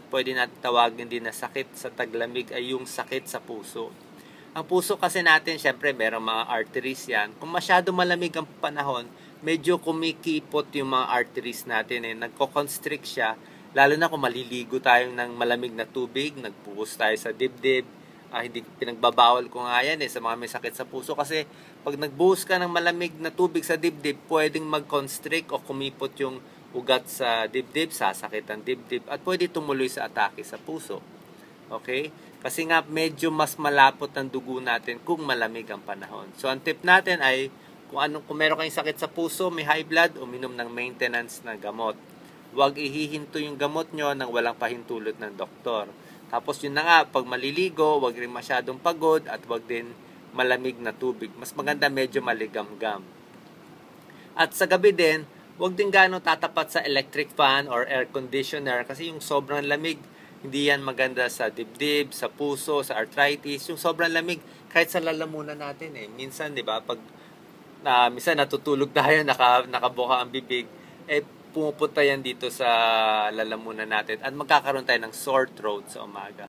pwede natin tawagin din na sakit sa taglamig ay yung sakit sa puso. Ang puso kasi natin, syempre, merong mga arteries yan. Kung masyado malamig ang panahon, medyo kumikipot yung mga arteries natin nagko-constrict siya, lalo na kung maliligo tayo ng malamig na tubig, nagbuhos tayo sa dibdib. Hindi pinagbabawal ko nga yan sa mga may sakit sa puso kasi pag nagbuhos ka ng malamig na tubig sa dibdib, pwedeng mag-constrict o kumipot yung ugat sa dibdib, sasakit ang dibdib at pwede tumuloy sa atake sa puso. Okay? Kasi nga medyo mas malapot ang dugo natin kung malamig ang panahon. So ang tip natin ay kung meron kayong sakit sa puso, may high blood, uminom ng maintenance na gamot. Huwag ihihinto yung gamot nyo nang walang pahintulot ng doktor. Tapos yun na nga, pag maliligo, huwag rin masyadong pagod at huwag din malamig na tubig. Mas maganda medyo maligamgam. At sa gabi din, huwag din gaano tatapat sa electric fan or air conditioner kasi yung sobrang lamig, hindi yan maganda sa dibdib, sa puso, sa arthritis. Yung sobrang lamig, kahit sa lalamunan natin Minsan, di ba, pag minsan natutulog tayo, nakabuka ang bibig, pumupunta yan dito sa lalamunan natin at magkakaroon tayo ng sore throat sa umaga.